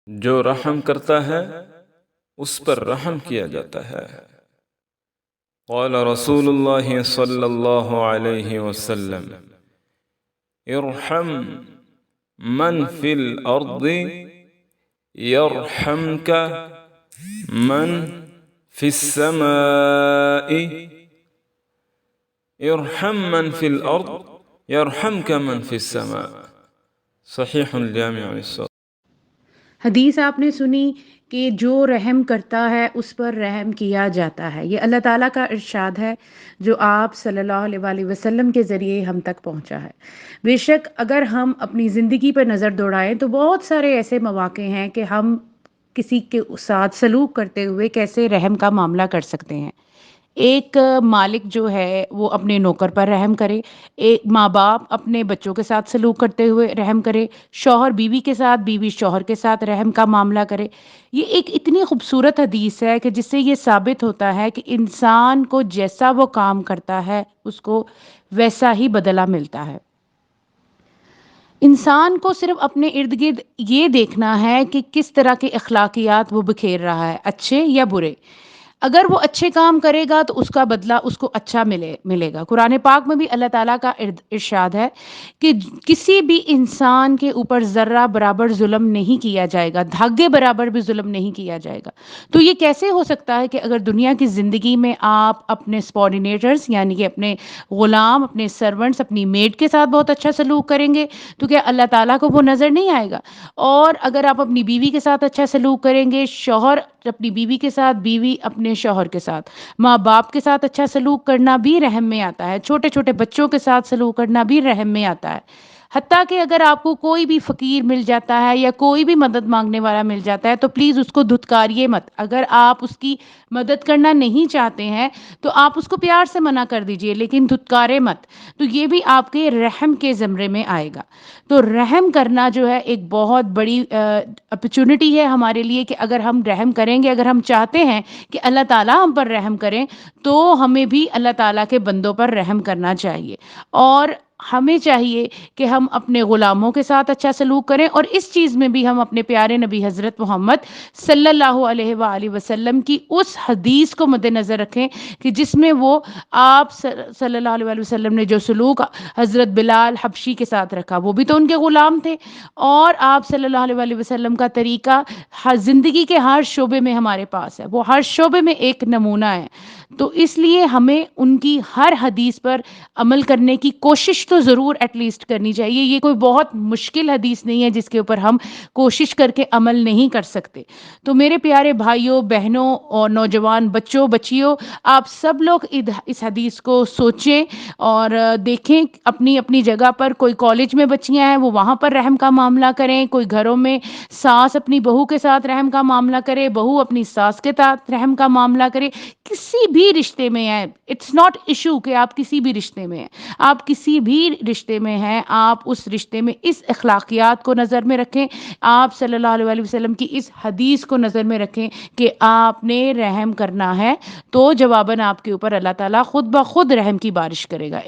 جو رحم کرتا ہے اس پر رحم کیا جاتا ہے۔ قال رسول اللہ صلی اللہ علیہ وسلم ارحم من فی الارض یرحمک من فی السماء، ارحم من فی الارض یرحمک من فی السماء، صحیح الجامع الصغیر۔ حدیث آپ نے سنی کہ جو رحم کرتا ہے اس پر رحم کیا جاتا ہے، یہ اللہ تعالیٰ کا ارشاد ہے جو آپ صلی اللہ علیہ وآلہ وسلم کے ذریعے ہم تک پہنچا ہے۔ بے شک اگر ہم اپنی زندگی پر نظر دوڑائیں تو بہت سارے ایسے مواقع ہیں کہ ہم کسی کے ساتھ سلوک کرتے ہوئے کیسے رحم کا معاملہ کر سکتے ہیں۔ ایک مالک جو ہے وہ اپنے نوکر پر رحم کرے، ایک ماں باپ اپنے بچوں کے ساتھ سلوک کرتے ہوئے رحم کرے، شوہر بیوی کے ساتھ، بیوی شوہر کے ساتھ رحم کا معاملہ کرے۔ یہ ایک اتنی خوبصورت حدیث ہے کہ جس سے یہ ثابت ہوتا ہے کہ انسان کو جیسا وہ کام کرتا ہے اس کو ویسا ہی بدلہ ملتا ہے۔ انسان کو صرف اپنے ارد گرد یہ دیکھنا ہے کہ کس طرح کے اخلاقیات وہ بکھیر رہا ہے، اچھے یا برے۔ اگر وہ اچھے کام کرے گا تو اس کا بدلہ اس کو اچھا ملے گا۔ قرآن پاک میں بھی اللہ تعالیٰ کا ارشاد ہے کہ کسی بھی انسان کے اوپر ذرہ برابر ظلم نہیں کیا جائے گا، دھاگے برابر بھی ظلم نہیں کیا جائے گا۔ تو یہ کیسے ہو سکتا ہے کہ اگر دنیا کی زندگی میں آپ اپنے سبارڈینیٹرز یعنی کہ اپنے غلام، اپنے سرونٹس، اپنی میڈ کے ساتھ بہت اچھا سلوک کریں گے تو کیا اللہ تعالیٰ کو وہ نظر نہیں آئے گا؟ اور اگر آپ اپنی بیوی کے ساتھ اچھا سلوک کریں گے، شوہر اپنی بیوی کے ساتھ، بیوی اپنے شوہر کے ساتھ، ماں باپ کے ساتھ اچھا سلوک کرنا بھی رحم میں آتا ہے، چھوٹے چھوٹے بچوں کے ساتھ سلوک کرنا بھی رحم میں آتا ہے۔ حتیٰ کہ اگر آپ کو کوئی بھی فقیر مل جاتا ہے یا کوئی بھی مدد مانگنے والا مل جاتا ہے تو پلیز اس کو دھتکاریے مت۔ اگر آپ اس کی مدد کرنا نہیں چاہتے ہیں تو آپ اس کو پیار سے منع کر دیجئے، لیکن دھتکارے مت۔ تو یہ بھی آپ کے رحم کے زمرے میں آئے گا۔ تو رحم کرنا جو ہے ایک بہت بڑی اپرچونٹی ہے ہمارے لیے کہ اگر ہم رحم کریں گے، اگر ہم چاہتے ہیں کہ اللہ تعالیٰ ہم پر رحم کریں تو ہمیں بھی اللہ تعالیٰ کے بندوں پر رحم کرنا چاہیے، اور ہمیں چاہیے کہ ہم اپنے غلاموں کے ساتھ اچھا سلوک کریں، اور اس چیز میں بھی ہم اپنے پیارے نبی حضرت محمد صلی اللہ علیہ وآلہ وسلم کی اس حدیث کو مد نظر رکھیں کہ جس میں وہ آپ صلی اللہ علیہ وآلہ وسلم نے جو سلوک حضرت بلال حبشی کے ساتھ رکھا، وہ بھی تو ان کے غلام تھے، اور آپ صلی اللہ علیہ وآلہ وسلم کا طریقہ زندگی کے ہر شعبے میں ہمارے پاس ہے، وہ ہر شعبے میں ایک نمونہ ہے۔ تو اس لیے ہمیں ان کی ہر حدیث پر عمل کرنے کی کوشش تو ضرور ایٹ لیسٹ کرنی چاہیے۔ یہ کوئی بہت مشکل حدیث نہیں ہے جس کے اوپر ہم کوشش کر کے عمل نہیں کر سکتے۔ تو میرے پیارے بھائیوں، بہنوں اور نوجوان بچوں، بچیوں، آپ سب لوگ اس حدیث کو سوچیں اور دیکھیں اپنی اپنی جگہ پر۔ کوئی کالج میں بچیاں ہیں وہ وہاں پر رحم کا معاملہ کریں، کوئی گھروں میں ساس اپنی بہو کے ساتھ رحم کا معاملہ کرے، بہو اپنی ساس کے ساتھ رحم کا معاملہ کرے۔ کسی بھی رشتے میں ہے، اٹس ناٹ ایشو کہ آپ کسی بھی رشتے میں ہیں، آپ کسی بھی رشتے میں ہیں، آپ اس رشتے میں اس اخلاقیات کو نظر میں رکھیں، آپ صلی اللہ علیہ وآلہ وسلم کی اس حدیث کو نظر میں رکھیں کہ آپ نے رحم کرنا ہے تو جواباً آپ کے اوپر اللہ تعالیٰ خود بخود رحم کی بارش کرے گا۔